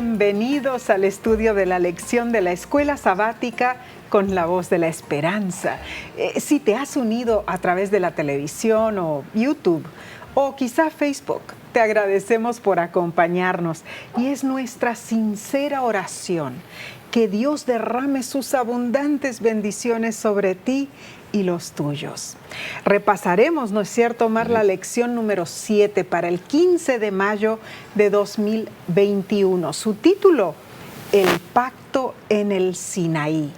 bienvenidos al estudio de la lección de la Escuela Sabática con la voz de la esperanza. Si te has unido a través de la televisión o YouTube o quizá Facebook, te agradecemos por acompañarnos y es nuestra sincera oración que Dios derrame sus abundantes bendiciones sobre ti y los tuyos. Repasaremos, ¿no es cierto, Omar, la lección número 7 para el 15 de mayo de 2021. Su título, El Pacto en el Sinaí.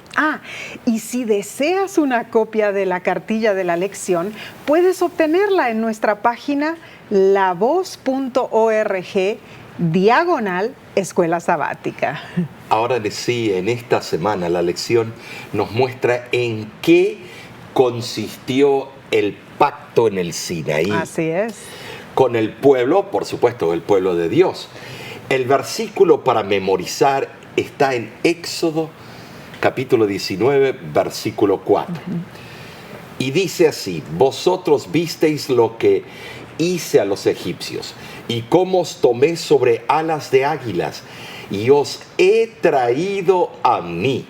Y si deseas una copia de la cartilla de la lección, puedes obtenerla en nuestra página lavoz.org/Escuela Sabática. Ahora sí, en esta semana la lección nos muestra en qué consistió el pacto en el Sinaí. Así es. Con el pueblo, por supuesto, el pueblo de Dios. El versículo para memorizar está en Éxodo, capítulo 19, versículo 4. Y dice así: vosotros visteis lo que hice a los egipcios, y cómo os tomé sobre alas de águilas, y os he traído a mí.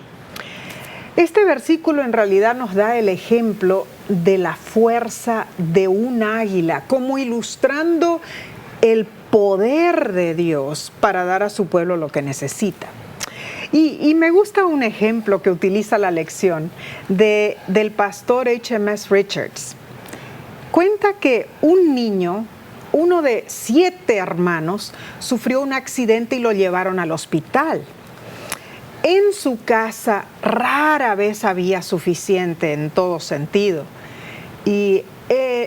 Este versículo en realidad nos da el ejemplo de la fuerza de un águila, como ilustrando el poder de Dios para dar a su pueblo lo que necesita. Y me gusta un ejemplo que utiliza la lección del pastor H.M.S. Richards. Cuenta que un niño, uno de 7 hermanos, sufrió un accidente y lo llevaron al hospital. En su casa rara vez había suficiente en todo sentido y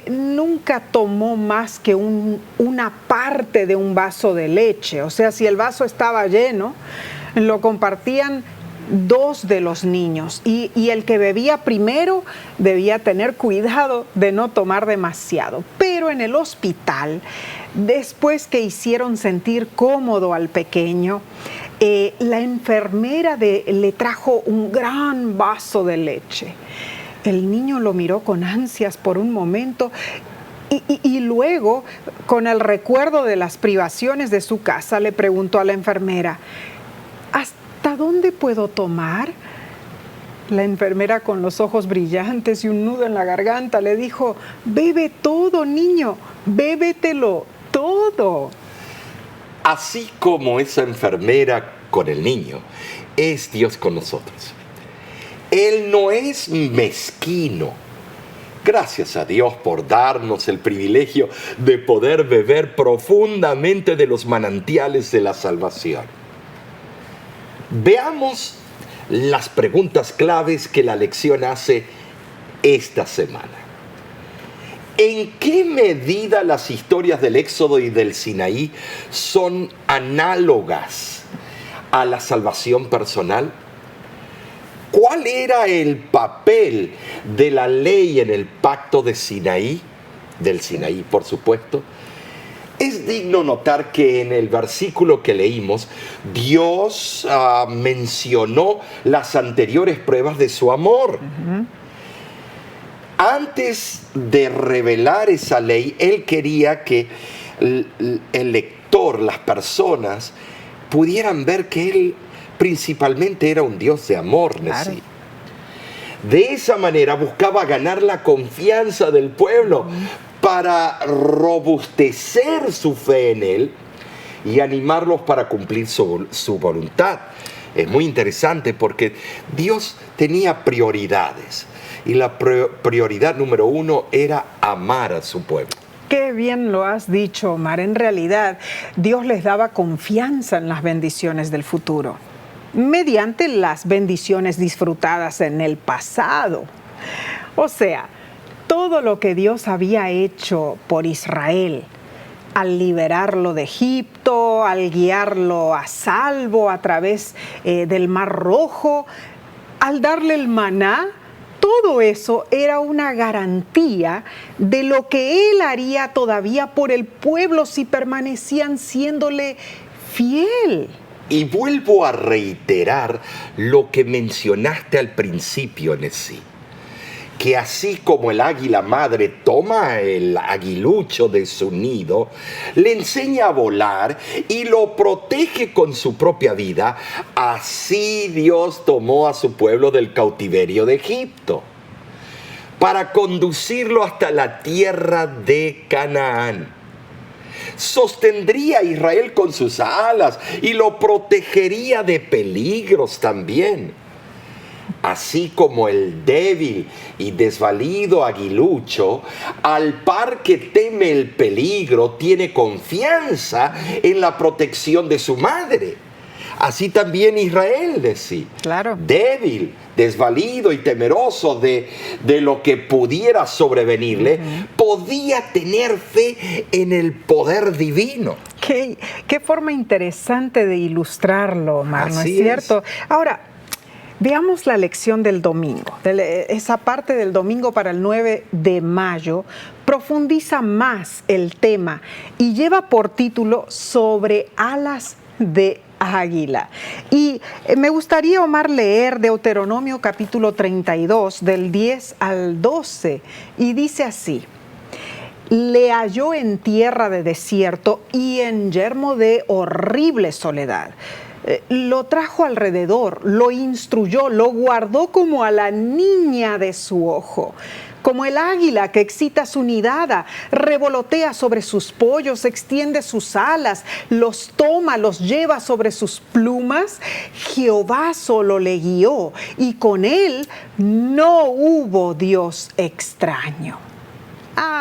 nunca tomó más que una parte de un vaso de leche. O sea, si el vaso estaba lleno, lo compartían 2 de los niños y el que bebía primero debía tener cuidado de no tomar demasiado. Pero en el hospital, después que hicieron sentir cómodo al pequeño, la enfermera le trajo un gran vaso de leche. El niño lo miró con ansias por un momento y luego, con el recuerdo de las privaciones de su casa, le preguntó a la enfermera: ¿hasta dónde puedo tomar? La enfermera, con los ojos brillantes y un nudo en la garganta, le dijo: bebe todo, niño, bébetelo todo. Así como esa enfermera con el niño, es Dios con nosotros. Él no es mezquino. Gracias a Dios por darnos el privilegio de poder beber profundamente de los manantiales de la salvación. Veamos las preguntas claves que la lección hace esta semana. ¿En qué medida las historias del Éxodo y del Sinaí son análogas a la salvación personal? ¿Cuál era el papel de la ley en el pacto de Sinaí? Del Sinaí, por supuesto. Es digno notar que en el versículo que leímos, Dios mencionó las anteriores pruebas de su amor. Antes de revelar esa ley, Él quería que el lector, las personas, pudieran ver que Él principalmente era un Dios de amor. Claro. De esa manera buscaba ganar la confianza del pueblo para robustecer su fe en Él y animarlos para cumplir su voluntad. Es muy interesante porque Dios tenía prioridades. Y la prioridad número 1 era amar a su pueblo. Qué bien lo has dicho, Omar. En realidad, Dios les daba confianza en las bendiciones del futuro, mediante las bendiciones disfrutadas en el pasado. O sea, todo lo que Dios había hecho por Israel, al liberarlo de Egipto, al guiarlo a salvo a través del Mar Rojo, al darle el maná, todo eso era una garantía de lo que Él haría todavía por el pueblo si permanecían siéndole fiel. Y vuelvo a reiterar lo que mencionaste al principio, Nesí. que así como el águila madre toma el aguilucho de su nido, le enseña a volar y lo protege con su propia vida, así Dios tomó a su pueblo del cautiverio de Egipto para conducirlo hasta la tierra de Canaán. Sostendría a Israel con sus alas y lo protegería de peligros también. Así como el débil y desvalido aguilucho, al par que teme el peligro, tiene confianza en la protección de su madre. Así también Israel, decía, Claro. débil, desvalido y temeroso de lo que pudiera sobrevenirle, podía tener fe en el poder divino. Qué forma interesante de ilustrarlo, Omar, ¿no es Así cierto? Ahora, veamos la lección del domingo. Esa parte del domingo para el 9 de mayo profundiza más el tema y lleva por título Sobre alas de águila. Y me gustaría, Omar, leer Deuteronomio capítulo 32, del 10 al 12, y dice así: le halló en tierra de desierto y en yermo de horrible soledad. Lo trajo alrededor, lo instruyó, lo guardó como a la niña de su ojo. Como el águila que excita su nidada, revolotea sobre sus pollos, extiende sus alas, los toma, los lleva sobre sus plumas. Jehová solo le guió y con él no hubo Dios extraño.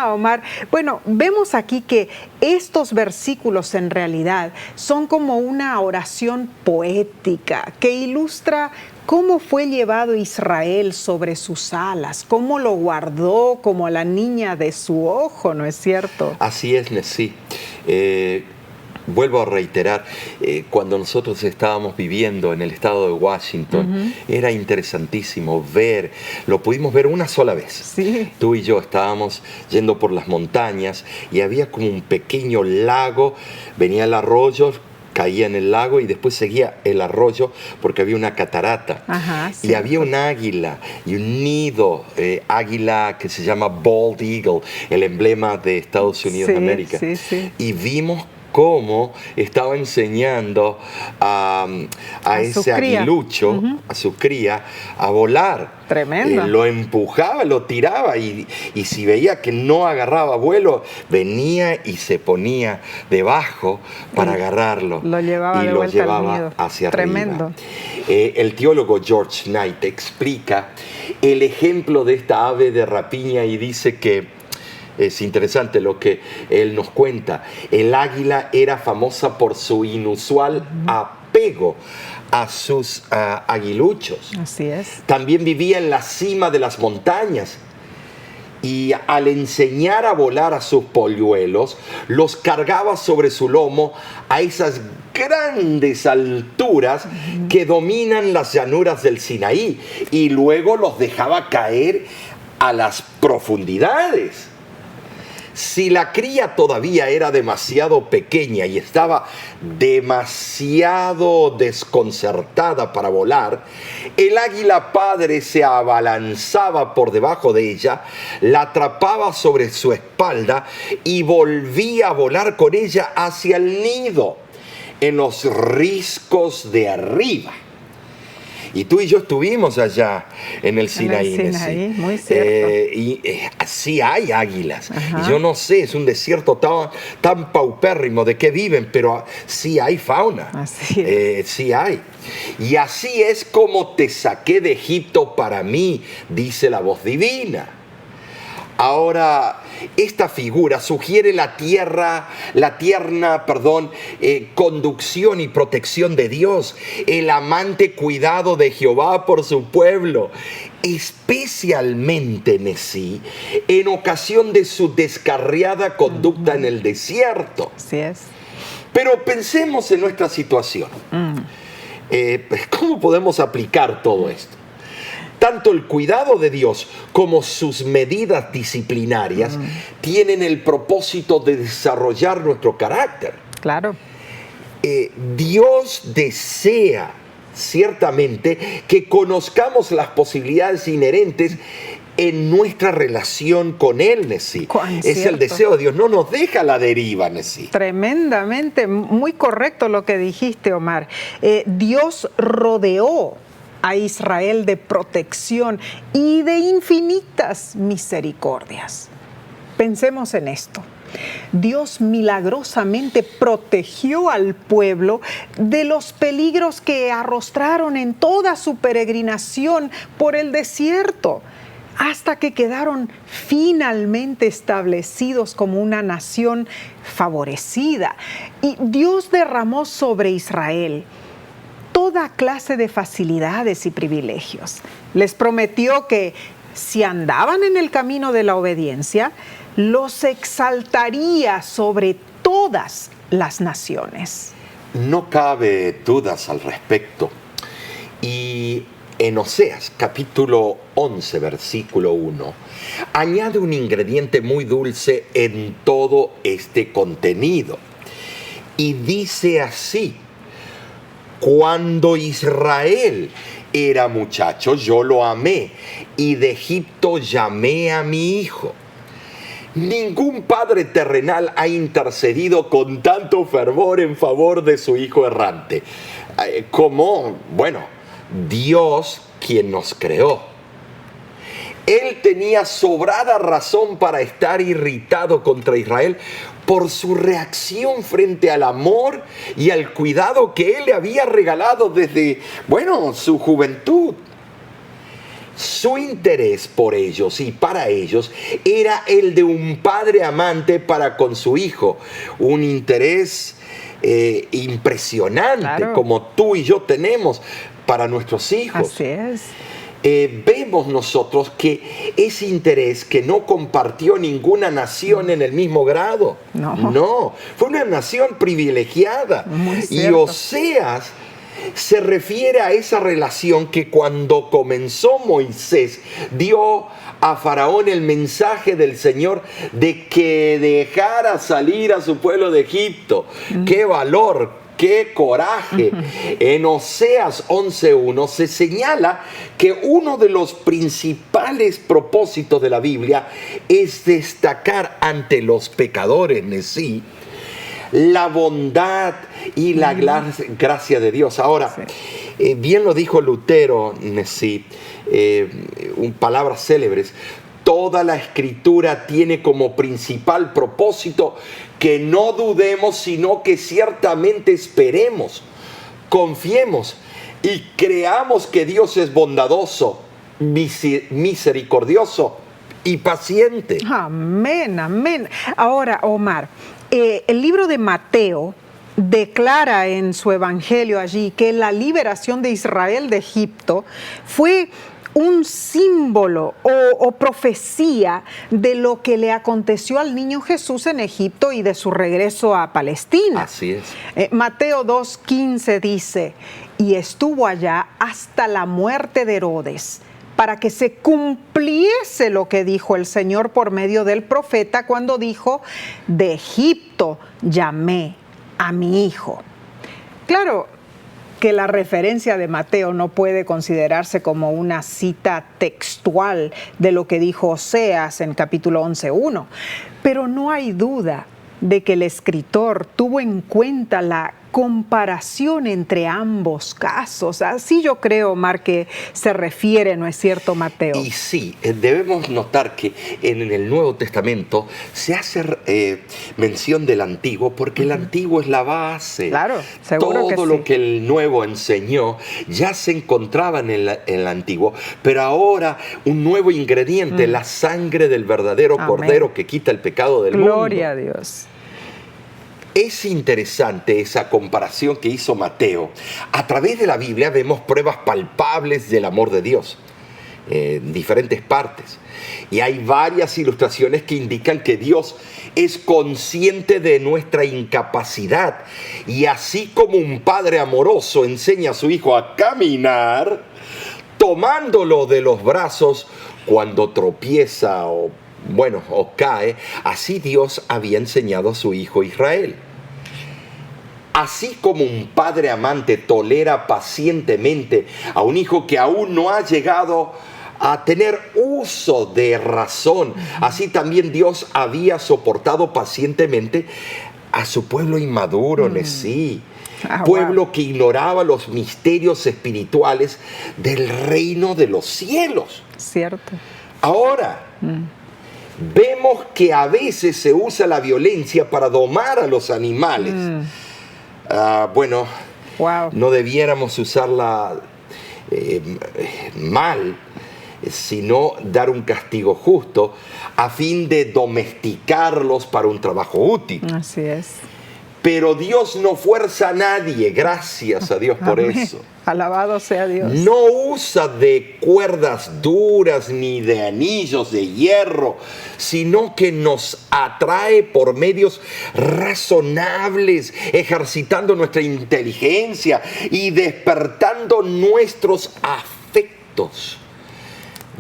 Omar, bueno, vemos aquí que estos versículos en realidad son como una oración poética que ilustra cómo fue llevado Israel sobre sus alas, cómo lo guardó como a la niña de su ojo, ¿no es cierto? Así es, Nessie. Vuelvo a reiterar, cuando nosotros estábamos viviendo en el estado de Washington, era interesantísimo ver, lo pudimos ver una sola vez. Sí. Tú y yo estábamos yendo por las montañas y había como un pequeño lago, venía el arroyo, caía en el lago y después seguía el arroyo porque había una catarata. Sí. Y había un águila y un nido, águila que se llama Bald Eagle, el emblema de Estados Unidos de América. Sí. Y vimos cómo estaba enseñando a ese aguilucho, a su cría, a volar. Tremendo. Lo empujaba, lo tiraba y si veía que no agarraba vuelo, venía y se ponía debajo para agarrarlo. Lo llevaba y de lo vuelta al llevaba nido. hacia Tremendo. arriba. El teólogo George Knight explica el ejemplo de esta ave de rapiña y dice que es interesante lo que él nos cuenta. El águila era famosa por su inusual apego a sus aguiluchos. Así es. También vivía en la cima de las montañas y al enseñar a volar a sus polluelos, los cargaba sobre su lomo a esas grandes alturas que dominan las llanuras del Sinaí y luego los dejaba caer a las profundidades. Si la cría todavía era demasiado pequeña y estaba demasiado desconcertada para volar, el águila padre se abalanzaba por debajo de ella, la atrapaba sobre su espalda y volvía a volar con ella hacia el nido, en los riscos de arriba. Y tú y yo estuvimos allá en el Sinaí. En el Sinaí, muy cierto. Sí hay águilas. Y yo no sé, es un desierto tan paupérrimo de qué viven, pero sí hay fauna. Así es. Sí hay. Y así es como te saqué de Egipto para mí, dice la voz divina. Ahora, esta figura sugiere la tierna conducción y protección de Dios, el amante cuidado de Jehová por su pueblo, especialmente Nesí, en ocasión de su descarriada conducta en el desierto. Así es. Pero pensemos en nuestra situación. ¿Cómo podemos aplicar todo esto? Tanto el cuidado de Dios como sus medidas disciplinarias tienen el propósito de desarrollar nuestro carácter. Claro. Dios desea ciertamente que conozcamos las posibilidades inherentes en nuestra relación con Él, Nesí. Es Cierto. el deseo de Dios, no nos deja a la deriva, Nesí. Tremendamente, muy correcto lo que dijiste, Omar. Dios rodeó a Israel de protección y de infinitas misericordias. Pensemos en esto. Dios milagrosamente protegió al pueblo de los peligros que arrostraron en toda su peregrinación por el desierto, hasta que quedaron finalmente establecidos como una nación favorecida. Y Dios derramó sobre Israel toda clase de facilidades y privilegios. Les prometió que si andaban en el camino de la obediencia, los exaltaría sobre todas las naciones. No cabe dudas al respecto. Y en Oseas, capítulo 11, versículo 1, añade un ingrediente muy dulce en todo este contenido. Y dice así: cuando Israel era muchacho, yo lo amé, y de Egipto llamé a mi hijo. Ningún padre terrenal ha intercedido con tanto fervor en favor de su hijo errante como, Dios quien nos creó. Él tenía sobrada razón para estar irritado contra Israel por su reacción frente al amor y al cuidado que Él le había regalado desde, su juventud. Su interés por ellos y para ellos era el de un padre amante para con su hijo. Un interés impresionante, Claro. como tú y yo tenemos para nuestros hijos. Así es. Vemos nosotros que ese interés que no compartió ninguna nación en el mismo grado. No, fue una nación privilegiada. Muy Y cierto. Oseas se refiere a esa relación que cuando comenzó Moisés dio a Faraón el mensaje del Señor de que dejara salir a su pueblo de Egipto. ¡Qué valor! ¡Qué coraje! En Oseas 11:1 se señala que uno de los principales propósitos de la Biblia es destacar ante los pecadores, Nesí, la bondad y la gracia de Dios. Ahora, bien lo dijo Lutero, Nesí, palabras célebres: toda la Escritura tiene como principal propósito que no dudemos, sino que ciertamente esperemos, confiemos y creamos que Dios es bondadoso, misericordioso y paciente. Amén, amén. Ahora, Omar, el libro de Mateo declara en su evangelio allí que la liberación de Israel de Egipto fue un símbolo o profecía de lo que le aconteció al niño Jesús en Egipto y de su regreso a Palestina. Así es. Mateo 2:15 dice: y estuvo allá hasta la muerte de Herodes, para que se cumpliese lo que dijo el Señor por medio del profeta cuando dijo: de Egipto llamé a mi hijo. Claro que la referencia de Mateo no puede considerarse como una cita textual de lo que dijo Oseas en capítulo 11:1, pero no hay duda de que el escritor tuvo en cuenta la comparación entre ambos casos. Así yo creo, Omar, que se refiere, ¿no es cierto, Mateo? Y sí, debemos notar que en el Nuevo Testamento se hace mención del Antiguo, porque el Antiguo es la base. Claro, seguro que Todo sí. lo que el Nuevo enseñó ya se encontraba en el Antiguo, pero ahora un nuevo ingrediente, la sangre del verdadero Amén. Cordero que quita el pecado del Gloria a mundo. Dios. Es interesante esa comparación que hizo Mateo. A través de la Biblia vemos pruebas palpables del amor de Dios en diferentes partes. Y hay varias ilustraciones que indican que Dios es consciente de nuestra incapacidad. Y así como un padre amoroso enseña a su hijo a caminar, tomándolo de los brazos cuando tropieza o cae, así Dios había enseñado a su hijo Israel. Así como un padre amante tolera pacientemente a un hijo que aún no ha llegado a tener uso de razón. Así también Dios había soportado pacientemente a su pueblo inmaduro, Nesí, pueblo que ignoraba los misterios espirituales del reino de los cielos. Cierto. Ahora, vemos que a veces se usa la violencia para domar a los animales. Bueno, no debiéramos usarla mal, sino dar un castigo justo a fin de domesticarlos para un trabajo útil. Así es. Pero Dios no fuerza a nadie, gracias a Dios por eso. Alabado sea Dios. No usa de cuerdas duras ni de anillos de hierro, sino que nos atrae por medios razonables, ejercitando nuestra inteligencia y despertando nuestros afectos.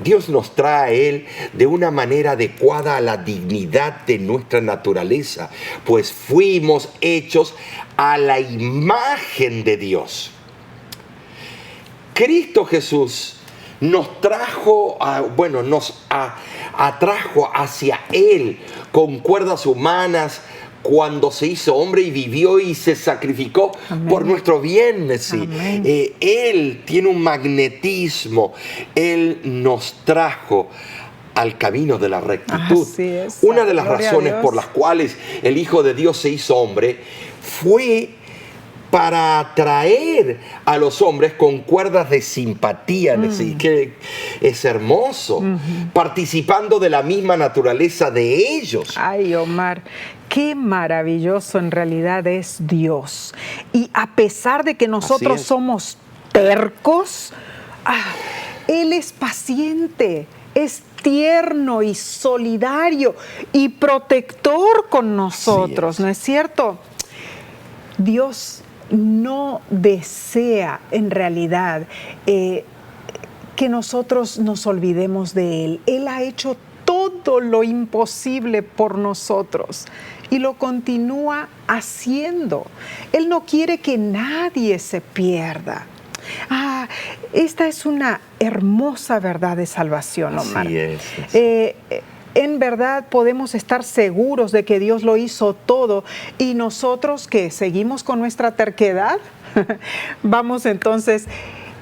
Dios nos trae a Él de una manera adecuada a la dignidad de nuestra naturaleza, pues fuimos hechos a la imagen de Dios. Cristo Jesús nos atrajo hacia Él con cuerdas humanas cuando se hizo hombre y vivió y se sacrificó por nuestro bien. Sí. Él tiene un magnetismo. Él nos trajo al camino de la rectitud. Una de las razones por las cuales el Hijo de Dios se hizo hombre fue para atraer a los hombres con cuerdas de simpatía, que es hermoso, participando de la misma naturaleza de ellos. Ay, Omar, qué maravilloso en realidad es Dios. Y a pesar de que nosotros somos tercos, Él es paciente, es tierno y solidario y protector con nosotros, ¿no es cierto? Dios no desea en realidad que nosotros nos olvidemos de Él. Él ha hecho todo lo imposible por nosotros y lo continúa haciendo. Él no quiere que nadie se pierda. Esta es una hermosa verdad de salvación, Omar. Así es. En verdad podemos estar seguros de que Dios lo hizo todo y nosotros que seguimos con nuestra terquedad, vamos entonces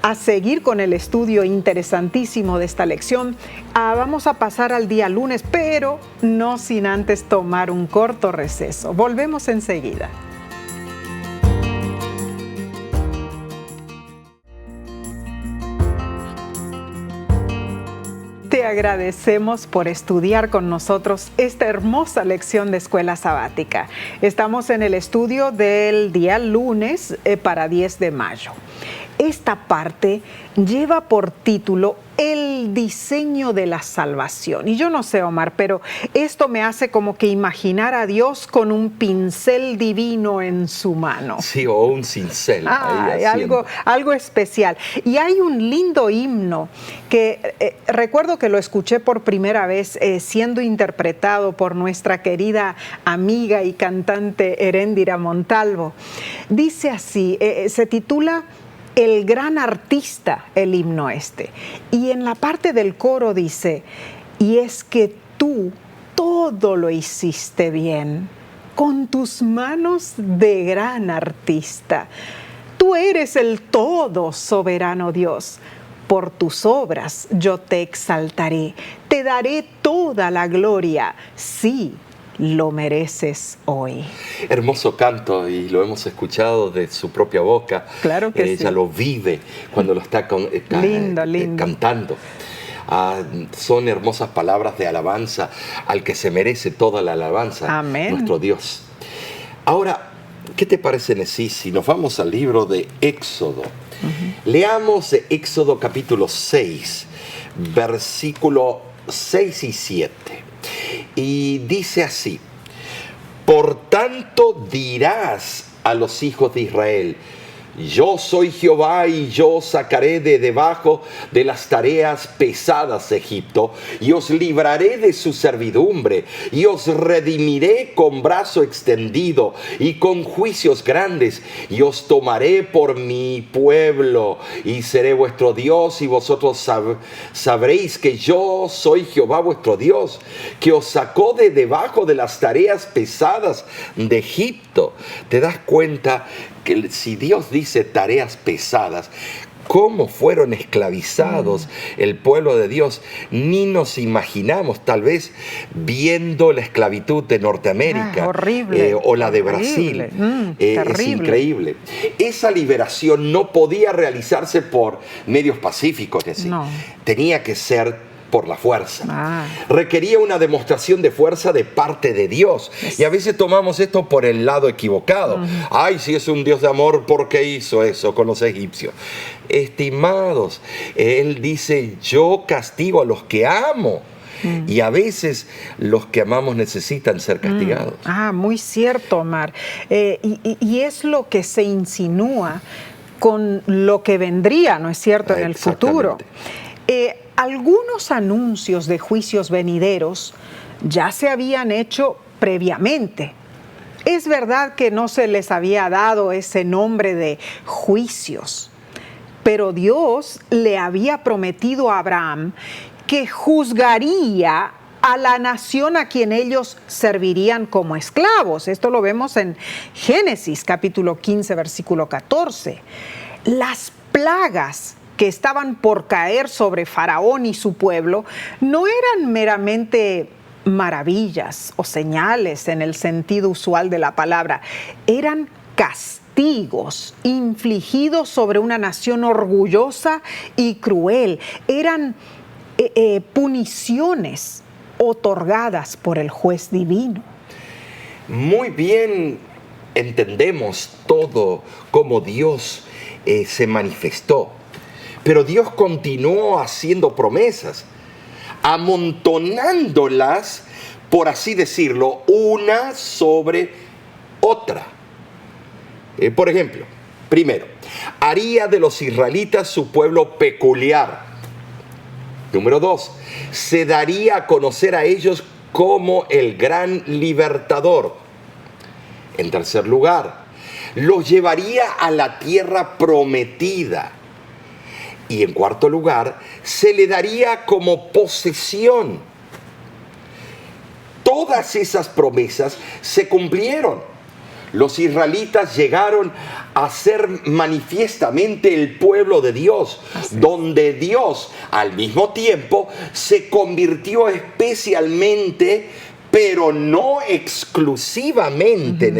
a seguir con el estudio interesantísimo de esta lección. Vamos a pasar al día lunes, pero no sin antes tomar un corto receso. Volvemos enseguida. Te agradecemos por estudiar con nosotros esta hermosa lección de Escuela Sabática. Estamos en el estudio del día lunes para 10 de mayo. Esta parte lleva por título El diseño de la salvación. Y yo no sé, Omar, pero esto me hace como que imaginar a Dios con un pincel divino en su mano. Sí, o un cincel. Algo especial. Y hay un lindo himno que recuerdo que lo escuché por primera vez siendo interpretado por nuestra querida amiga y cantante Heréndira Montalvo. Dice así, se titula El gran artista, el himno este. Y en la parte del coro dice, y es que tú todo lo hiciste bien, con tus manos de gran artista. Tú eres el todo soberano Dios. Por tus obras yo te exaltaré, te daré toda la gloria. Sí, lo mereces hoy. Hermoso canto, y lo hemos escuchado de su propia boca. Claro que ella lo vive cuando lo está cantando. Son hermosas palabras de alabanza al que se merece toda la alabanza. Amén. Nuestro Dios. Ahora, ¿qué te parece, Nesí, si nos vamos al libro de Éxodo? Leamos Éxodo capítulo 6, versículo 6 y 7. Y dice así: por tanto dirás a los hijos de Israel, Yo soy Jehová y yo os sacaré de debajo de las tareas pesadas de Egipto y os libraré de su servidumbre y os redimiré con brazo extendido y con juicios grandes y os tomaré por mi pueblo y seré vuestro Dios y vosotros sabréis que yo soy Jehová vuestro Dios, que os sacó de debajo de las tareas pesadas de Egipto. ¿Te das cuenta que si Dios dice tareas pesadas, cómo fueron esclavizados el pueblo de Dios? Ni nos imaginamos, tal vez viendo la esclavitud de Norteamérica horrible, o la de Brasil. Es increíble. Esa liberación no podía realizarse por medios pacíficos, es decir, tenía que ser por la fuerza. Requería una demostración de fuerza de parte de Dios. Y a veces tomamos esto por el lado equivocado. Ay, si es un Dios de amor, ¿por qué hizo eso con los egipcios? Estimados, Él dice, yo castigo a los que amo. Y a veces los que amamos necesitan ser castigados. Muy cierto, Omar. Y es lo que se insinúa con lo que vendría, ¿no es cierto?, en el futuro. Algunos anuncios de juicios venideros ya se habían hecho previamente. Es verdad que no se les había dado ese nombre de juicios, pero Dios le había prometido a Abraham que juzgaría a la nación a quien ellos servirían como esclavos. Esto lo vemos en Génesis capítulo 15, versículo 14. Las plagas que estaban por caer sobre Faraón y su pueblo no eran meramente maravillas o señales en el sentido usual de la palabra, eran castigos infligidos sobre una nación orgullosa y cruel, eran puniciones otorgadas por el juez divino. Muy bien entendemos todo cómo Dios se manifestó. Pero Dios continuó haciendo promesas, amontonándolas, por así decirlo, una sobre otra. Por ejemplo, primero, haría de los israelitas su pueblo peculiar. Número 2, se daría a conocer a ellos como el gran libertador. En tercer lugar, los llevaría a la tierra prometida. Y en cuarto lugar, se le daría como posesión. Todas esas promesas se cumplieron. Los israelitas llegaron a ser manifiestamente el pueblo de Dios, donde Dios al mismo tiempo se convirtió especialmente, pero no exclusivamente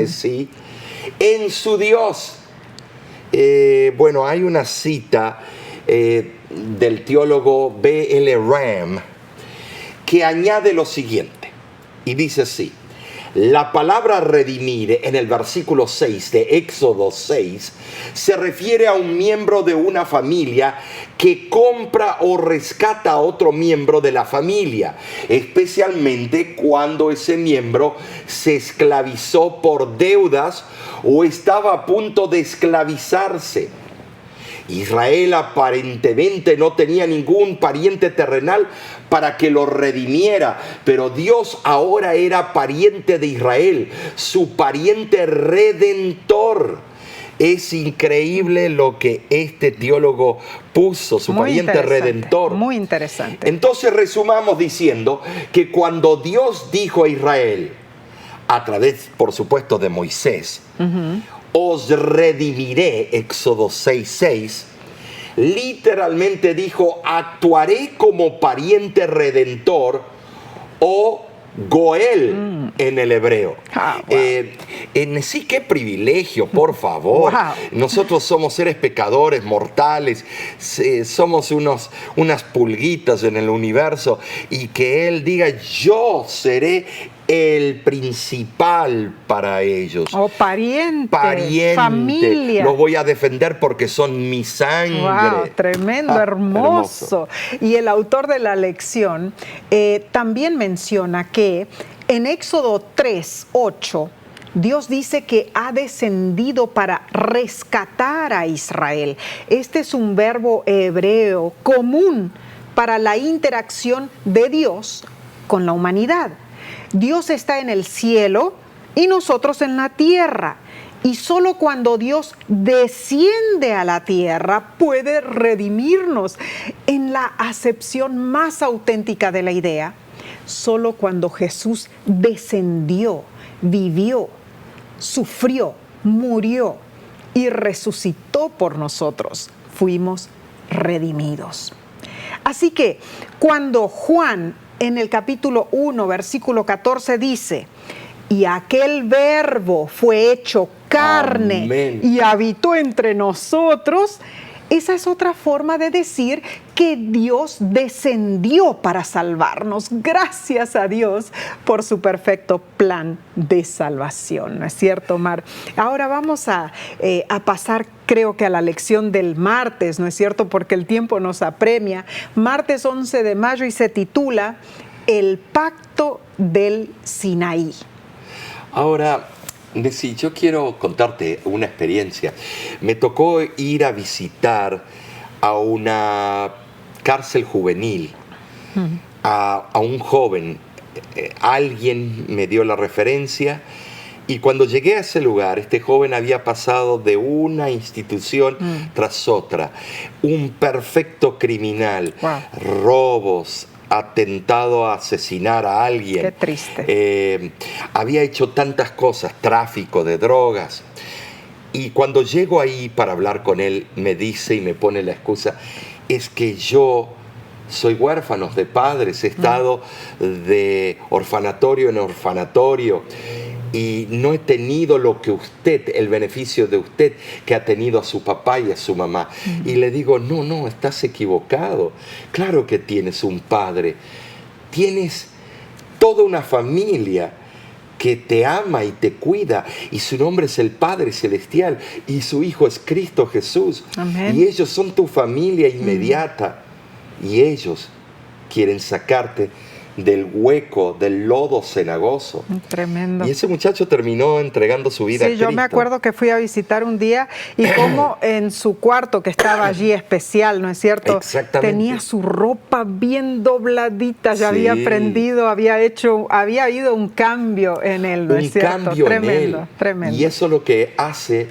en su Dios. Hay una cita del teólogo B.L. Ram que añade lo siguiente y dice así: la palabra redimir en el versículo 6 de Éxodo 6 se refiere a un miembro de una familia que compra o rescata a otro miembro de la familia, especialmente cuando ese miembro se esclavizó por deudas o estaba a punto de esclavizarse. Israel aparentemente no tenía ningún pariente terrenal para que lo redimiera, pero Dios ahora era pariente de Israel, su pariente redentor. Es increíble lo que este teólogo puso, su pariente redentor. Muy interesante. Entonces resumamos diciendo que cuando Dios dijo a Israel, a través, por supuesto, de Moisés, os redimiré, Éxodo 6:6, literalmente dijo, actuaré como pariente redentor o Goel en el hebreo. Sí, qué privilegio, por favor. Nosotros somos seres pecadores, mortales, somos unas pulguitas en el universo, y que Él diga, yo seré el principal para ellos. Pariente, familia. Los voy a defender porque son mi sangre. Tremendo, hermoso. Y el autor de la lección también menciona que en Éxodo 3:8 Dios dice que ha descendido para rescatar a Israel. Este es un verbo hebreo común para la interacción de Dios con la humanidad. Dios está en el cielo y nosotros en la tierra. Y solo cuando Dios desciende a la tierra puede redimirnos. En la acepción más auténtica de la idea, solo cuando Jesús descendió, vivió, sufrió, murió y resucitó por nosotros, fuimos redimidos. Así que cuando Juan en el capítulo 1, versículo 14 dice: y aquel verbo fue hecho carne Amén. y habitó entre nosotros, esa es otra forma de decir que Dios descendió para salvarnos. Gracias a Dios por su perfecto plan de salvación. ¿No es cierto, Mar? Ahora vamos a pasar, creo que a la lección del martes, ¿no es cierto? Porque el tiempo nos apremia. Martes 11 de mayo y se titula El pacto del Sinaí. Ahora, Nessie, yo quiero contarte una experiencia. Me tocó ir a visitar a una cárcel juvenil, a un joven. Alguien me dio la referencia y cuando llegué a ese lugar, este joven había pasado de una institución tras otra. Un perfecto criminal, robos, atentado a asesinar a alguien. Qué triste. Había hecho tantas cosas, tráfico de drogas. Y cuando llego ahí para hablar con él, me dice y me pone la excusa, es que yo soy huérfano de padres, he estado de orfanatorio en orfanatorio y no he tenido lo que usted, el beneficio de usted que ha tenido a su papá y a su mamá. Y le digo, no, estás equivocado. Claro que tienes un padre, tienes toda una familia que te ama y te cuida, y su nombre es el Padre Celestial, y su Hijo es Cristo Jesús. Amén. Y ellos son tu familia inmediata, y ellos quieren sacarte del hueco, del lodo cenagoso. Tremendo. Y ese muchacho terminó entregando su vida a Cristo. Sí, yo me acuerdo que fui a visitar un día y como en su cuarto que estaba allí especial, ¿no es cierto? Exactamente. Tenía su ropa bien dobladita, ya Sí. había aprendido, había habido un cambio en él, ¿no es cierto? Un cambio Tremendo, en él. tremendo. Y eso es lo que hace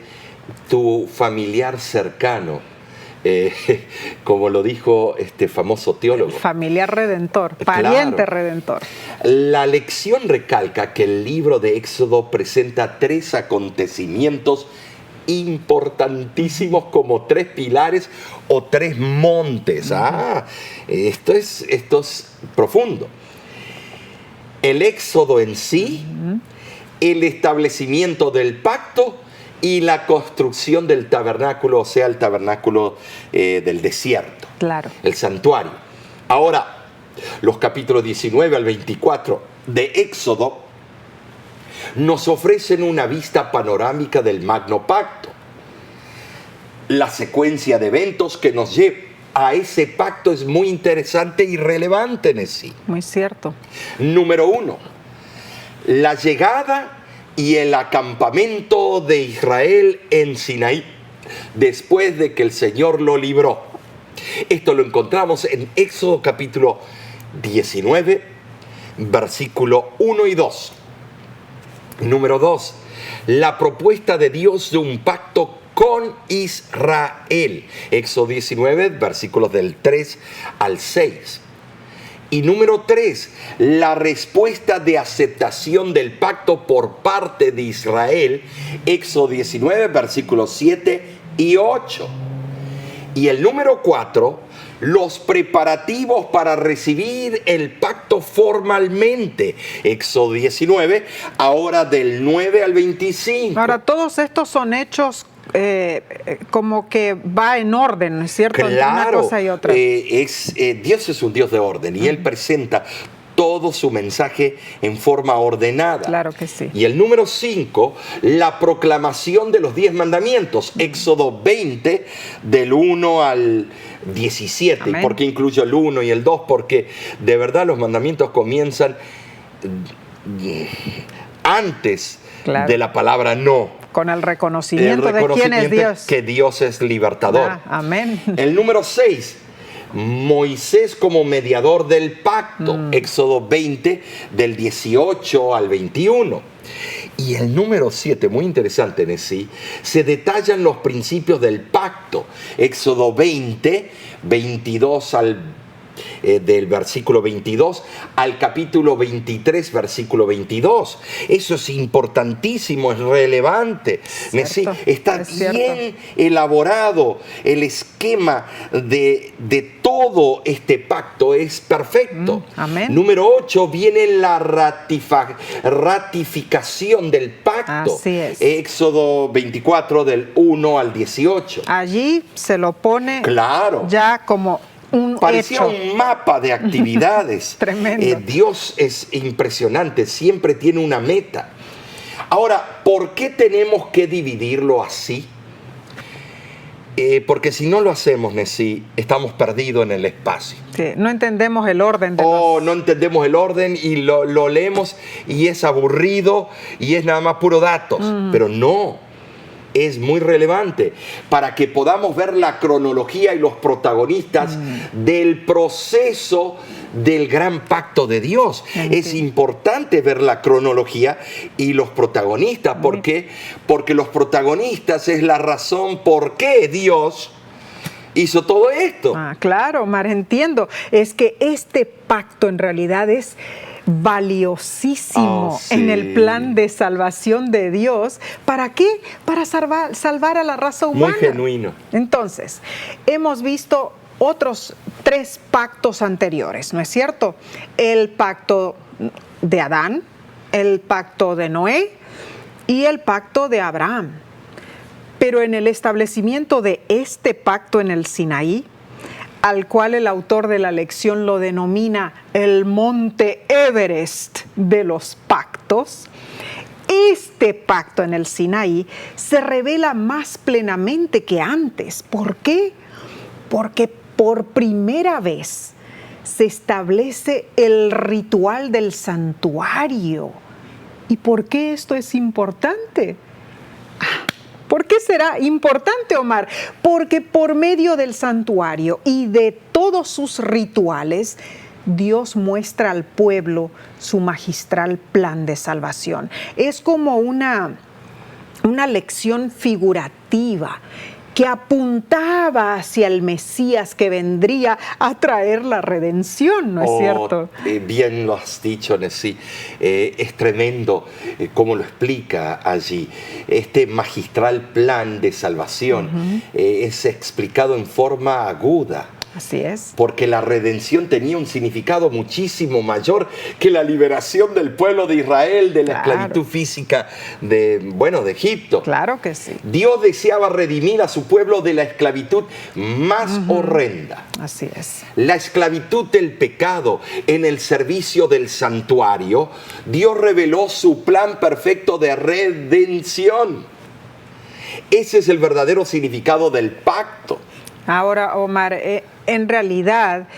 tu familiar cercano. Como lo dijo este famoso teólogo. Familiar redentor, pariente Claro. redentor. La lección recalca que el libro de Éxodo presenta 3 acontecimientos importantísimos como 3 pilares o 3 montes. Esto es profundo. El Éxodo en sí, el establecimiento del pacto y la construcción del tabernáculo, o sea, el tabernáculo del desierto. Claro. El santuario. Ahora, los capítulos 19 al 24 de Éxodo nos ofrecen una vista panorámica del Magno Pacto. La secuencia de eventos que nos lleva a ese pacto es muy interesante y relevante en sí. Muy cierto. Número 1, la llegada y el acampamento de Israel en Sinaí, después de que el Señor lo libró. Esto lo encontramos en Éxodo capítulo 19, versículo 1 y 2. Número 2, la propuesta de Dios de un pacto con Israel. Éxodo 19, versículos del 3 al 6. Y número 3, la respuesta de aceptación del pacto por parte de Israel, Éxodo 19, versículos 7 y 8. Y el número 4, los preparativos para recibir el pacto formalmente, Éxodo 19, ahora del 9 al 25. Ahora, todos estos son hechos como que va en orden, ¿no es cierto? Entre una cosa y otra. Dios es un Dios de orden y Él presenta todo su mensaje en forma ordenada. Claro que sí. Y el número 5, la proclamación de los 10 mandamientos, Éxodo 20, del 1 al 17. Amén. ¿Y por qué incluyo el 1 y el 2? Porque de verdad los mandamientos comienzan antes Claro. de la palabra no. Con el reconocimiento de quién es Dios. Que Dios es libertador. Amén. El número 6, Moisés como mediador del pacto. Éxodo 20, del 18 al 21. Y el número 7, muy interesante en sí, se detallan los principios del pacto. Éxodo 20, 22 del versículo 22 al capítulo 23, versículo 22. Eso es importantísimo, es relevante. Está bien elaborado el esquema de todo este pacto, es perfecto. Amén. Número 8, viene la ratificación del pacto. Así es. Éxodo 24, del 1 al 18. Allí se lo pone claro. ya como parecía hecho. Un mapa de actividades. Tremendo. Dios es impresionante, siempre tiene una meta. Ahora, ¿por qué tenemos que dividirlo así? Porque si no lo hacemos, Nesí, estamos perdidos en el espacio. Sí, no entendemos el orden de no entendemos el orden y lo leemos y es aburrido y es nada más puro datos. Pero no. Es muy relevante para que podamos ver la cronología y los protagonistas del proceso del gran pacto de Dios. Es importante ver la cronología y los protagonistas. ¿Por qué? Porque los protagonistas es la razón por qué Dios hizo todo esto. Claro, Omar, entiendo. Es que este pacto en realidad es valiosísimo en el plan de salvación de Dios. ¿Para qué? Para salvar a la raza humana. Muy genuino. Entonces, hemos visto otros 3 pactos anteriores, ¿no es cierto? El pacto de Adán, el pacto de Noé y el pacto de Abraham. Pero en el establecimiento de este pacto en el Sinaí, al cual el autor de la lección lo denomina el monte Everest de los pactos, este pacto en el Sinaí se revela más plenamente que antes. ¿Por qué? Porque por primera vez se establece el ritual del santuario. ¿Y por qué esto es importante? ¿Por qué será importante, Omar? Porque por medio del santuario y de todos sus rituales, Dios muestra al pueblo su magistral plan de salvación. Es como una lección figurativa que apuntaba hacia el Mesías que vendría a traer la redención, ¿no es cierto? Bien lo has dicho, Nesí. Es tremendo cómo lo explica allí. Este magistral plan de salvación es explicado en forma aguda. Así es. Porque la redención tenía un significado muchísimo mayor que la liberación del pueblo de Israel de la esclavitud física de Egipto. Claro que sí. Dios deseaba redimir a su pueblo de la esclavitud más horrenda. Así es. La esclavitud del pecado en el servicio del santuario. Dios reveló su plan perfecto de redención. Ese es el verdadero significado del pacto. Ahora, Omar, en realidad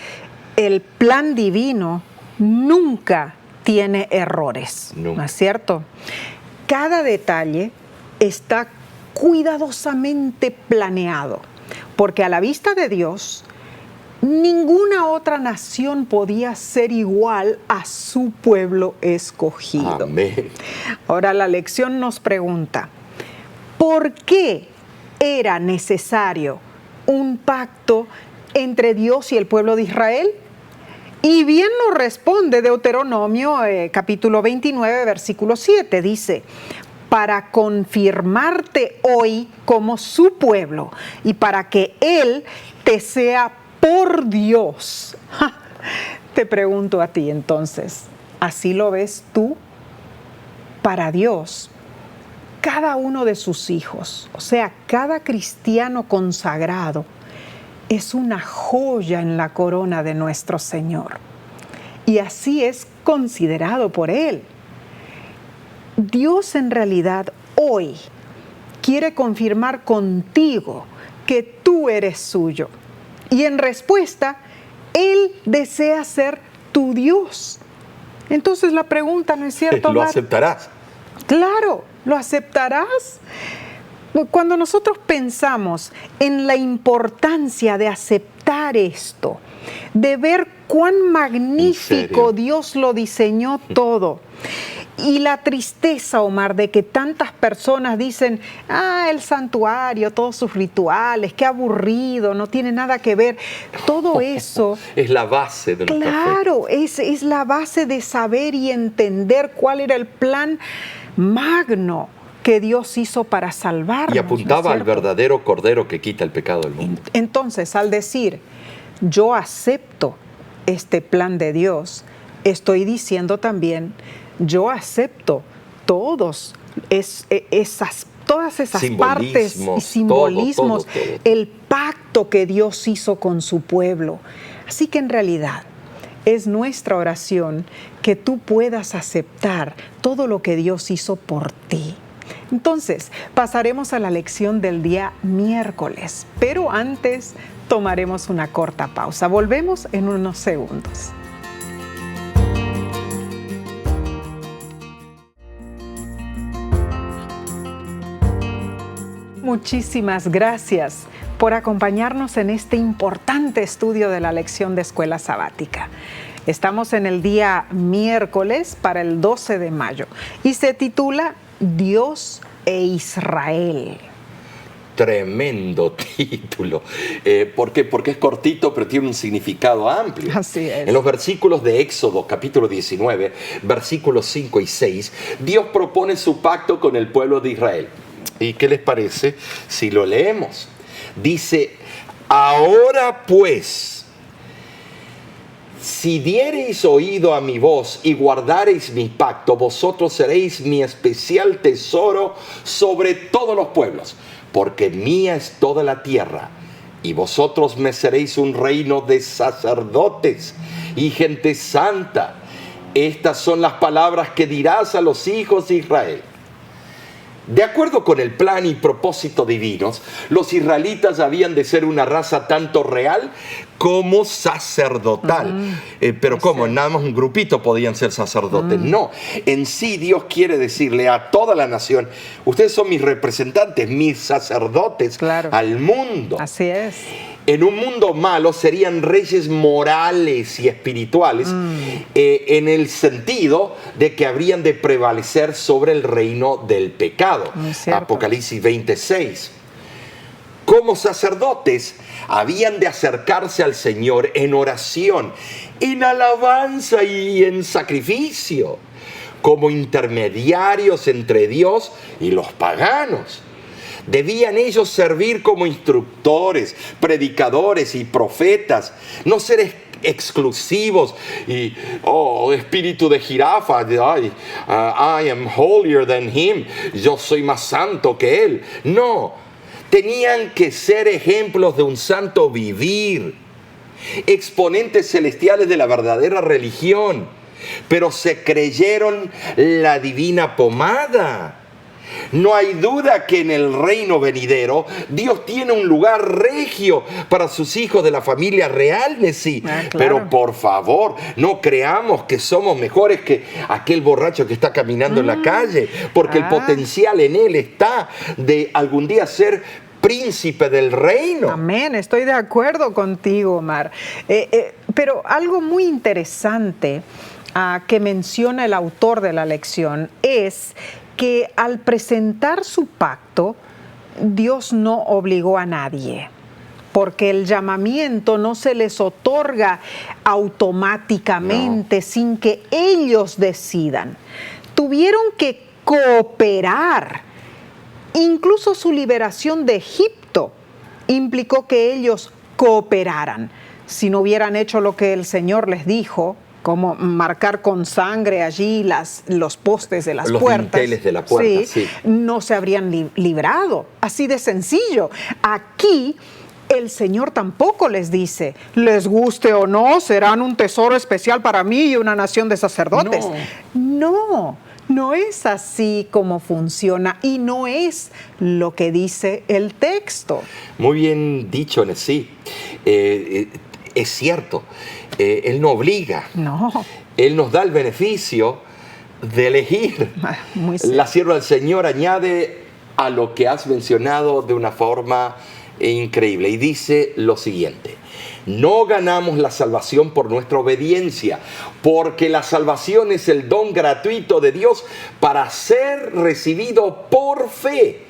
el plan divino nunca tiene errores, ¿no es cierto? Cada detalle está cuidadosamente planeado, porque a la vista de Dios, ninguna otra nación podía ser igual a su pueblo escogido. Amén. Ahora la lección nos pregunta, ¿por qué era necesario un pacto entre Dios y el pueblo de Israel? Y bien nos responde Deuteronomio capítulo 29, versículo 7, dice: para confirmarte hoy como su pueblo y para que Él te sea por Dios. Te pregunto a ti entonces, ¿así lo ves tú? Para Dios, cada uno de sus hijos, o sea, cada cristiano consagrado, es una joya en la corona de nuestro Señor. Y así es considerado por Él. Dios en realidad hoy quiere confirmar contigo que tú eres suyo. Y en respuesta, Él desea ser tu Dios. Entonces la pregunta, ¿no es cierto, ¿Lo Omar? aceptarás? Claro, ¿Lo aceptarás? Cuando nosotros pensamos en la importancia de aceptar esto, de ver cuán magnífico Dios lo diseñó todo, y la tristeza, Omar, de que tantas personas dicen, el santuario, todos sus rituales, qué aburrido, no tiene nada que ver. Todo eso es la base de nuestra fe. Claro, es la base de saber y entender cuál era el plan magno que Dios hizo para salvarnos. Y apuntaba al verdadero Cordero que quita el pecado del mundo. Entonces, al decir, yo acepto este plan de Dios, estoy diciendo también, yo acepto todas esas partes y simbolismos, todo. El pacto que Dios hizo con su pueblo. Así que en realidad es nuestra oración que tú puedas aceptar todo lo que Dios hizo por ti. Entonces, pasaremos a la lección del día miércoles, pero antes tomaremos una corta pausa. Volvemos en unos segundos. Muchísimas gracias por acompañarnos en este importante estudio de la lección de escuela sabática. Estamos en el día miércoles para el 12 de mayo y se titula Dios e Israel. Tremendo título. ¿Por qué? Porque es cortito, pero tiene un significado amplio. Así es. En los versículos de Éxodo, capítulo 19, versículos 5 y 6, Dios propone su pacto con el pueblo de Israel. ¿Y qué les parece si lo leemos? Dice, ahora pues, si diereis oído a mi voz y guardareis mi pacto, vosotros seréis mi especial tesoro sobre todos los pueblos, porque mía es toda la tierra, y vosotros me seréis un reino de sacerdotes y gente santa. Estas son las palabras que dirás a los hijos de Israel. De acuerdo con el plan y propósito divinos, los israelitas habían de ser una raza tanto real como sacerdotal. Pero ¿cómo? Nada más un grupito podían ser sacerdotes. No, en sí Dios quiere decirle a toda la nación, ustedes son mis representantes, mis sacerdotes al mundo. Así es. En un mundo malo serían reyes morales y espirituales, en el sentido de que habrían de prevalecer sobre el reino del pecado. Apocalipsis 26. Como sacerdotes habían de acercarse al Señor en oración, en alabanza y en sacrificio, como intermediarios entre Dios y los paganos. Debían ellos servir como instructores, predicadores y profetas, no ser exclusivos y, espíritu de jirafa, I am holier than him, yo soy más santo que él. No, tenían que ser ejemplos de un santo vivir, exponentes celestiales de la verdadera religión, pero se creyeron la divina pomada. No hay duda que en el reino venidero Dios tiene un lugar regio para sus hijos de la familia real, Messi. Pero por favor, no creamos que somos mejores que aquel borracho que está caminando en la calle, porque el potencial en él está de algún día ser príncipe del reino. Amén, estoy de acuerdo contigo, Omar. Pero algo muy interesante que menciona el autor de la lección es que al presentar su pacto, Dios no obligó a nadie, porque el llamamiento no se les otorga automáticamente, sin que ellos decidan. Tuvieron que cooperar. Incluso su liberación de Egipto implicó que ellos cooperaran. Si no hubieran hecho lo que el Señor les dijo, como marcar con sangre allí los postes de las puertas. Los dinteles de la puerta, sí. No se habrían librado. Así de sencillo. Aquí el Señor tampoco les dice, les guste o no, serán un tesoro especial para mí y una nación de sacerdotes. No es así como funciona y no es lo que dice el texto. Muy bien dicho, Nesí. Es cierto. Él no obliga. No. Él nos da el beneficio de elegir. Muy cierto. La sierva del Señor añade a lo que has mencionado de una forma increíble y dice lo siguiente: no ganamos la salvación por nuestra obediencia, porque la salvación es el don gratuito de Dios para ser recibido por fe.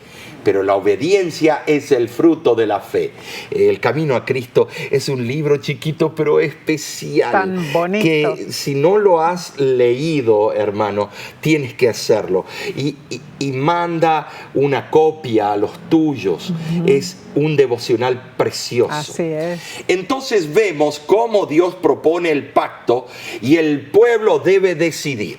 Pero la obediencia es el fruto de la fe. El Camino a Cristo es un libro chiquito pero especial. Tan bonito. Que si no lo has leído, hermano, tienes que hacerlo. Y manda una copia a los tuyos. Es un devocional precioso. Así es. Entonces vemos cómo Dios propone el pacto y el pueblo debe decidir.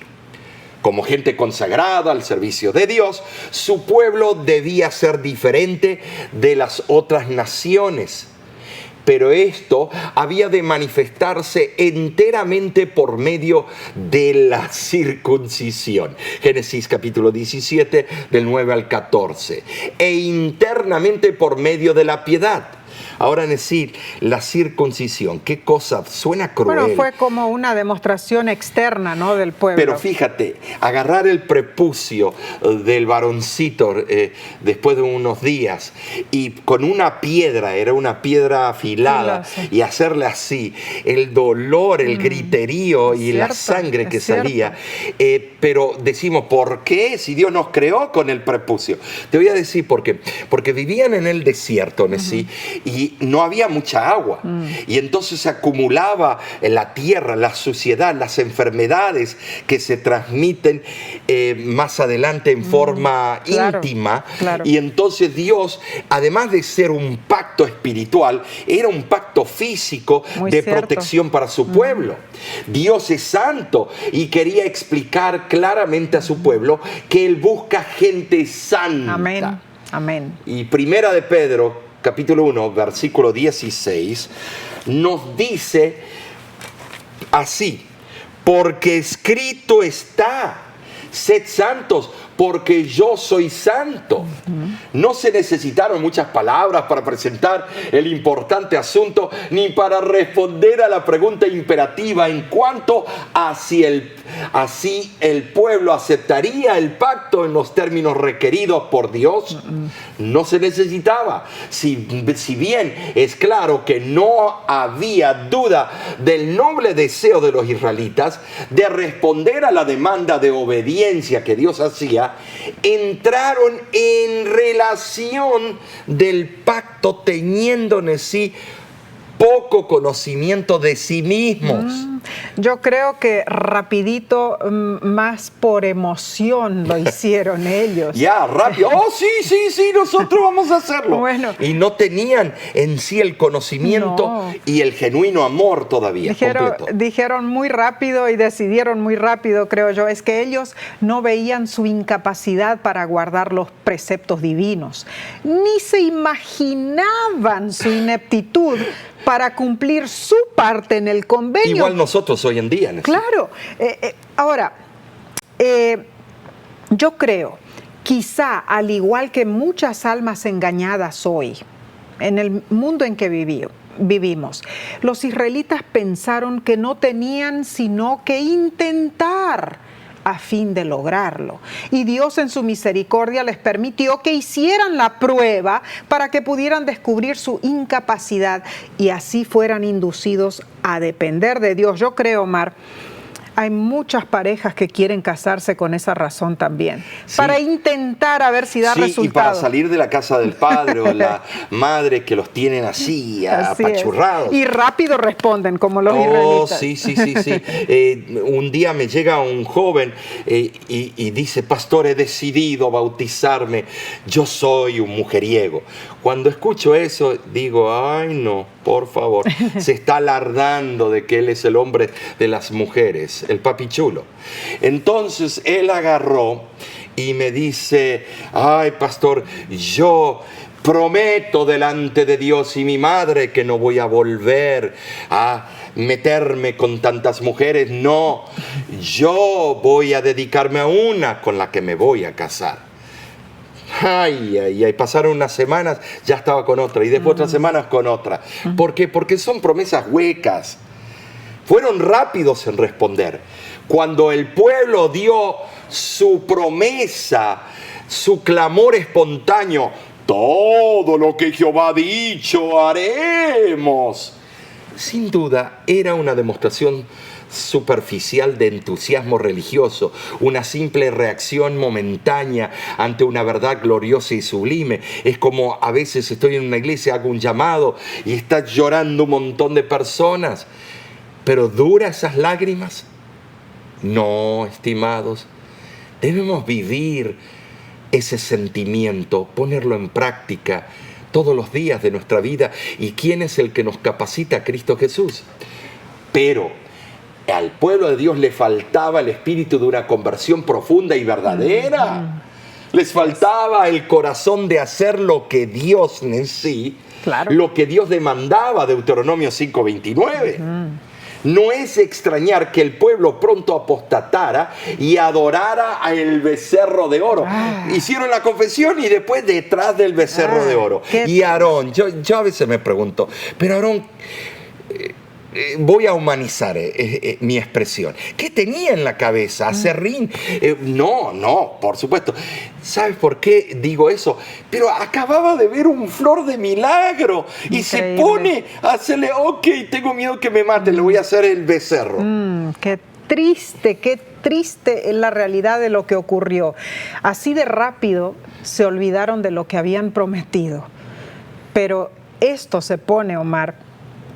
Como gente consagrada al servicio de Dios, su pueblo debía ser diferente de las otras naciones. Pero esto había de manifestarse enteramente por medio de la circuncisión. Génesis capítulo 17, del 9 al 14. E internamente por medio de la piedad. Ahora decir, la circuncisión, qué cosa, suena cruel. Bueno, fue como una demostración externa, ¿no?, del pueblo. Pero fíjate, agarrar el prepucio del varoncito después de unos días y con una piedra, era una piedra afilada, Sí. y hacerle así, el dolor, el griterío y la sangre que salía. Pero decimos, ¿por qué? Si Dios nos creó con el prepucio. Te voy a decir por qué. Porque vivían en el desierto, ¿sí? Y no había mucha agua. Y entonces se acumulaba en la tierra, la suciedad, las enfermedades que se transmiten más adelante en forma íntima. Claro. Y entonces Dios, además de ser un pacto espiritual, era un pacto físico de protección para su pueblo. Dios es santo y quería explicar claramente a su pueblo que Él busca gente santa. Amén. Amén. Y Primera de Pedro, capítulo 1, versículo 16, nos dice así: porque escrito está, sed santos, porque yo soy santo. No se necesitaron muchas palabras para presentar el importante asunto, ni para responder a la pregunta imperativa en cuanto a si el pueblo aceptaría el pacto en los términos requeridos por Dios. No se necesitaba. Si bien es claro que no había duda del noble deseo de los israelitas de responder a la demanda de obediencia que Dios hacía, entraron en relación del pacto teniendo en sí poco conocimiento de sí mismos. Yo creo que rapidito, más por emoción lo hicieron ellos. Ya, rápido. Oh, sí, nosotros vamos a hacerlo. Bueno. Y no tenían en sí el conocimiento y el genuino amor todavía. Dijeron muy rápido y decidieron muy rápido, creo yo. Es que ellos no veían su incapacidad para guardar los preceptos divinos. Ni se imaginaban su ineptitud para cumplir su parte en el convenio. Igual nosotros hoy en día. Claro. Ahora, yo creo, quizá al igual que muchas almas engañadas hoy, en el mundo en que vivimos, los israelitas pensaron que no tenían sino que intentar a fin de lograrlo. Y Dios en su misericordia les permitió que hicieran la prueba para que pudieran descubrir su incapacidad y así fueran inducidos a depender de Dios. Yo creo, Omar, hay muchas parejas que quieren casarse con esa razón también, para intentar a ver si da resultados. Y para salir de la casa del padre o la madre que los tienen así apachurrados. Y rápido responden, como los israelitas. Sí. Un día me llega un joven y dice: pastor, he decidido bautizarme, yo soy un mujeriego. Cuando escucho eso, digo: ay no, por favor, se está alardando de que él es el hombre de las mujeres, el papi chulo. Entonces él agarró y me dice: ay, pastor, yo prometo delante de Dios y mi madre que no voy a volver a meterme con tantas mujeres. No, yo voy a dedicarme a una con la que me voy a casar. Ay, pasaron unas semanas, ya estaba con otra, y después otras semanas con otra. ¿Por qué? Porque son promesas huecas. Fueron rápidos en responder. Cuando el pueblo dio su promesa, su clamor espontáneo, todo lo que Jehová ha dicho haremos. Sin duda, era una demostración superficial de entusiasmo religioso, una simple reacción momentánea ante una verdad gloriosa y sublime. Es como a veces estoy en una iglesia, hago un llamado y está llorando un montón de personas. ¿Pero dura esas lágrimas? No, estimados. Debemos vivir ese sentimiento, ponerlo en práctica todos los días de nuestra vida. ¿Y quién es el que nos capacita? Cristo Jesús. Pero al pueblo de Dios le faltaba el espíritu de una conversión profunda y verdadera. Les faltaba el corazón de hacer lo que Dios en sí, lo que Dios demandaba, Deuteronomio 5:29. No es extrañar que el pueblo pronto apostatara y adorara al becerro de oro. Hicieron la confesión y después detrás del becerro de oro. Y Aarón, yo a veces me pregunto, pero Aarón, voy a humanizar mi expresión. ¿Qué tenía en la cabeza? ¿Aserrín? No, por supuesto. ¿Sabes por qué digo eso? Pero acababa de ver un flor de milagro y se pone a hacerle, ok, tengo miedo que me mate, le voy a hacer el becerro. Qué triste es la realidad de lo que ocurrió. Así de rápido se olvidaron de lo que habían prometido. Pero esto se pone, Omar,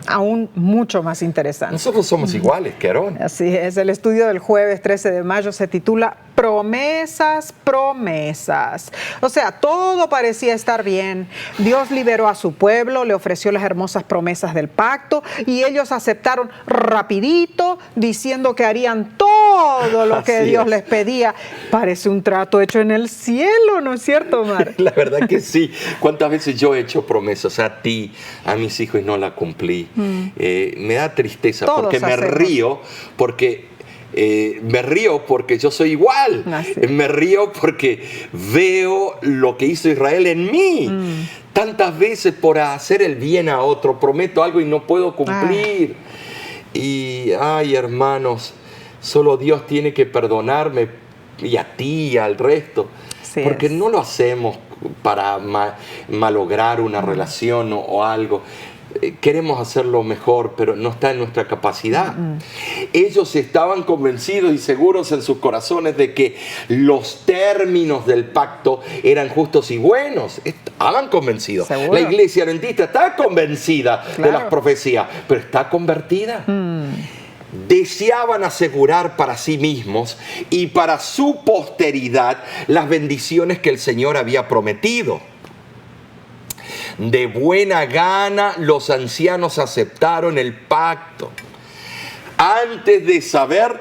aún mucho más interesante. Nosotros somos iguales que Aarón. Así es, el estudio del jueves 13 de mayo se titula Promesas, promesas. O sea, todo parecía estar bien. Dios liberó a su pueblo, le ofreció las hermosas promesas del pacto y ellos aceptaron rapidito, diciendo que harían todo lo que Dios les pedía. Parece un trato hecho en el cielo, ¿no es cierto, Omar? La verdad que sí. ¿Cuántas veces yo he hecho promesas a ti, a mis hijos y no las cumplí? Me da tristeza. Todos porque me río, porque yo soy igual. Me río porque veo lo que hizo Israel en mí. Tantas veces por hacer el bien a otro prometo algo y no puedo cumplir. Y, hermanos, solo Dios tiene que perdonarme, y a ti y al resto. Porque no lo hacemos para malograr una relación o algo. Queremos hacerlo mejor, pero no está en nuestra capacidad. Ellos estaban convencidos y seguros en sus corazones de que los términos del pacto eran justos y buenos. Estaban convencidos. ¿Seguro? La iglesia adventista está convencida de las profecías, pero está convertida. Deseaban asegurar para sí mismos y para su posteridad las bendiciones que el Señor había prometido. De buena gana los ancianos aceptaron el pacto antes de saber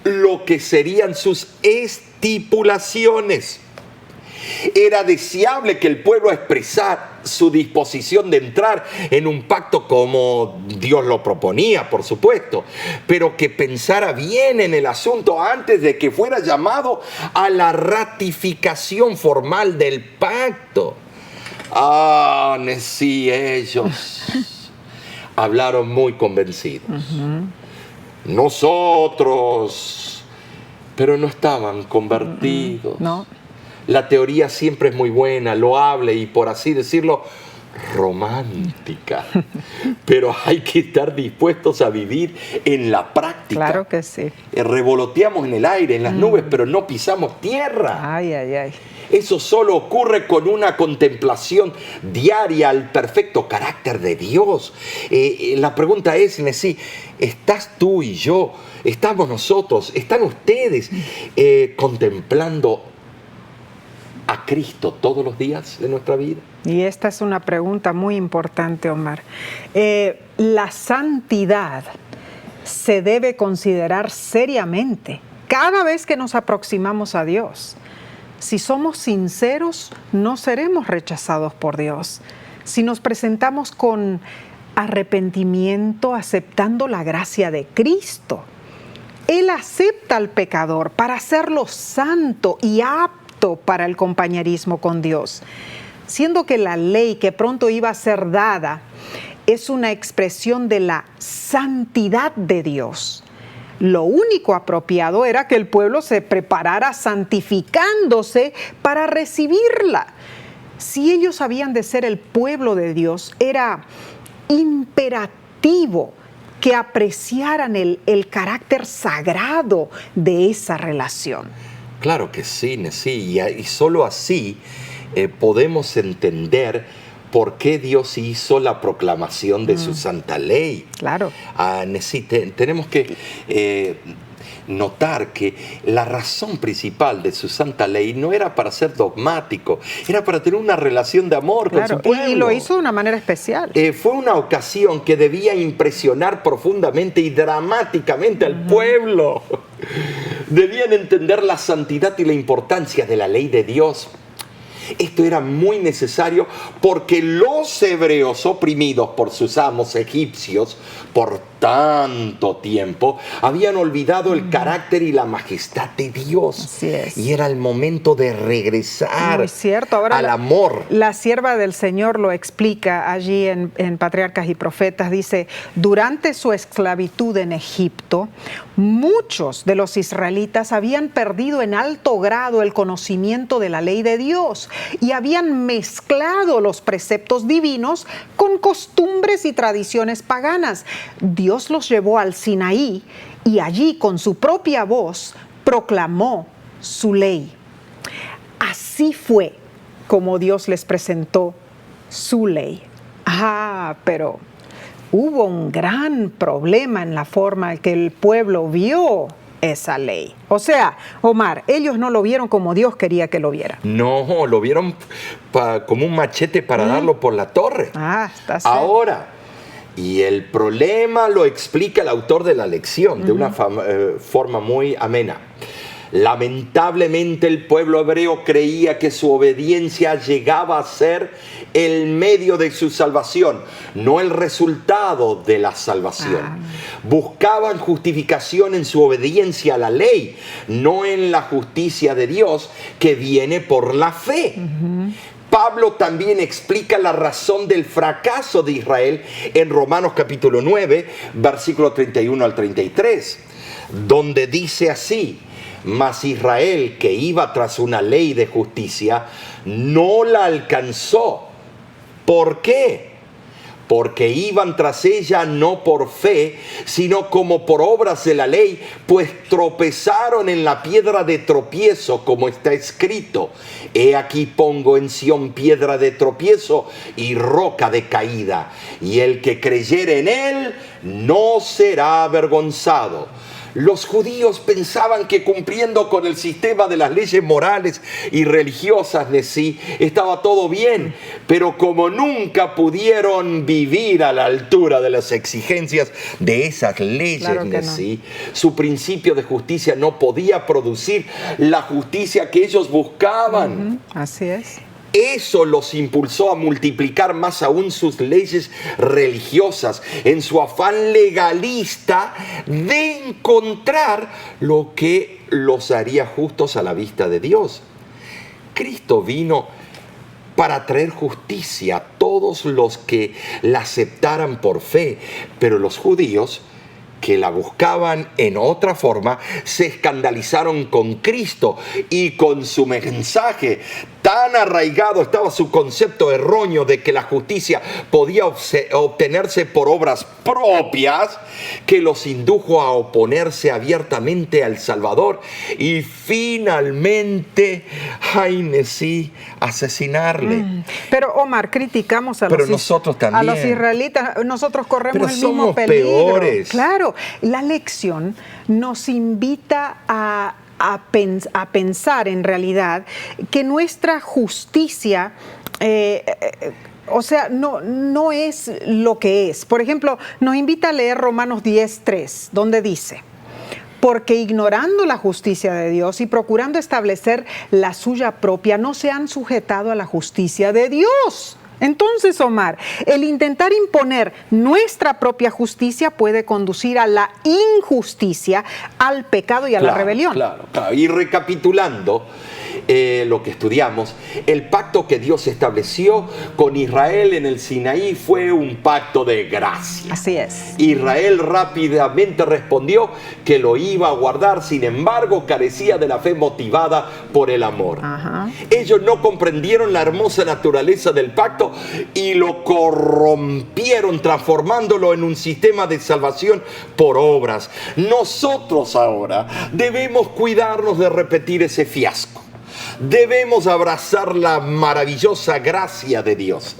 lo que serían sus estipulaciones. Era deseable que el pueblo expresara su disposición de entrar en un pacto como Dios lo proponía, por supuesto, pero que pensara bien en el asunto antes de que fuera llamado a la ratificación formal del pacto. Sí, ellos hablaron muy convencidos. Nosotros, pero no estaban convertidos. No. La teoría siempre es muy buena, loable y, por así decirlo, romántica. Pero hay que estar dispuestos a vivir en la práctica. Claro que sí. Revoloteamos en el aire, en las nubes, pero no pisamos tierra. Eso solo ocurre con una contemplación diaria al perfecto carácter de Dios. La pregunta es, Nesí, ¿estás tú y yo, estamos nosotros, están ustedes contemplando a Cristo todos los días de nuestra vida? Y esta es una pregunta muy importante, Omar. La santidad se debe considerar seriamente cada vez que nos aproximamos a Dios. Si somos sinceros, no seremos rechazados por Dios. Si nos presentamos con arrepentimiento, aceptando la gracia de Cristo, Él acepta al pecador para hacerlo santo y apto para el compañerismo con Dios. Siendo que la ley que pronto iba a ser dada es una expresión de la santidad de Dios. Lo único apropiado era que el pueblo se preparara santificándose para recibirla. Si ellos habían de ser el pueblo de Dios, era imperativo que apreciaran el carácter sagrado de esa relación. Claro que sí, y solo así podemos entender por qué Dios hizo la proclamación de su santa ley. Claro. Tenemos que notar que la razón principal de su santa ley no era para ser dogmático, era para tener una relación de amor con su pueblo. Y lo hizo de una manera especial. Fue una ocasión que debía impresionar profundamente y dramáticamente al pueblo. Debían entender la santidad y la importancia de la ley de Dios. Esto era muy necesario porque los hebreos, oprimidos por sus amos egipcios por tanto tiempo, habían olvidado el carácter y la majestad de Dios. Así es. Y era el momento de regresar Ahora, al amor. La sierva del Señor lo explica allí en Patriarcas y Profetas. Dice, durante su esclavitud en Egipto, muchos de los israelitas habían perdido en alto grado el conocimiento de la ley de Dios y habían mezclado los preceptos divinos con costumbres y tradiciones paganas. Dios los llevó al Sinaí y allí con su propia voz proclamó su ley. Así fue como Dios les presentó su ley. Pero hubo un gran problema en la forma en que el pueblo vio esa ley. O sea, Omar, ellos no lo vieron como Dios quería que lo viera. No, lo vieron como un machete para darlo por la torre. Está certo. Ahora, y el problema lo explica el autor de la lección de una forma muy amena. Lamentablemente el pueblo hebreo creía que su obediencia llegaba a ser el medio de su salvación, no el resultado de la salvación. Buscaban justificación en su obediencia a la ley, no en la justicia de Dios que viene por la fe. Pablo también explica la razón del fracaso de Israel en Romanos capítulo 9, versículo 31 al 33, donde dice así: mas Israel, que iba tras una ley de justicia, no la alcanzó. ¿Por qué? Porque iban tras ella no por fe, sino como por obras de la ley, pues tropezaron en la piedra de tropiezo, como está escrito: he aquí pongo en Sión piedra de tropiezo y roca de caída, y el que creyere en él no será avergonzado. Los judíos pensaban que cumpliendo con el sistema de las leyes morales y religiosas de sí estaba todo bien, pero como nunca pudieron vivir a la altura de las exigencias de esas leyes de sí, su principio de justicia no podía producir la justicia que ellos buscaban. Así es. Eso los impulsó a multiplicar más aún sus leyes religiosas en su afán legalista de encontrar lo que los haría justos a la vista de Dios. Cristo vino para traer justicia a todos los que la aceptaran por fe, pero los judíos, que la buscaban en otra forma, se escandalizaron con Cristo y con su mensaje. Tan arraigado estaba su concepto erróneo de que la justicia podía obtenerse por obras propias, que los indujo a oponerse abiertamente al Salvador y finalmente asesinarle. Pero Omar, criticamos nosotros también. A los israelitas. Nosotros corremos el mismo somos peligro. Peores. Claro, la lección nos invita a pensar en realidad que nuestra justicia no es lo que es. Por ejemplo, nos invita a leer Romanos 10:3, donde dice: porque ignorando la justicia de Dios y procurando establecer la suya propia, no se han sujetado a la justicia de Dios. Entonces, Omar, el intentar imponer nuestra propia justicia puede conducir a la injusticia, al pecado y a la rebelión. Claro. Y recapitulando, lo que estudiamos, el pacto que Dios estableció con Israel en el Sinaí fue un pacto de gracia. Así es. Israel rápidamente respondió que lo iba a guardar, sin embargo, carecía de la fe motivada por el amor. Ajá. Ellos no comprendieron la hermosa naturaleza del pacto y lo corrompieron, transformándolo en un sistema de salvación por obras. Nosotros ahora debemos cuidarnos de repetir ese fiasco. Debemos abrazar la maravillosa gracia de Dios.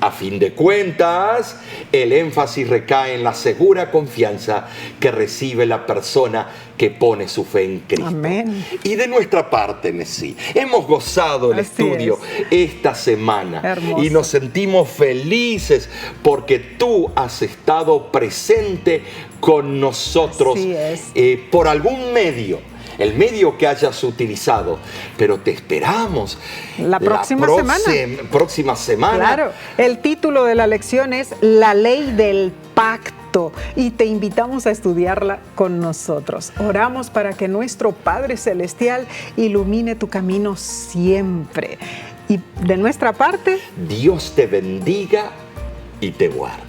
A fin de cuentas, el énfasis recae en la segura confianza que recibe la persona que pone su fe en Cristo. Amén. Y de nuestra parte, Messi, hemos gozado el Así estudio esta semana. Hermoso. Y nos sentimos felices porque tú has estado presente con nosotros. Así es. Por algún medio. El medio que hayas utilizado, pero te esperamos La próxima semana. Claro, el título de la lección es La Ley del Pacto y te invitamos a estudiarla con nosotros. Oramos para que nuestro Padre Celestial ilumine tu camino siempre. Y de nuestra parte, Dios te bendiga y te guarde.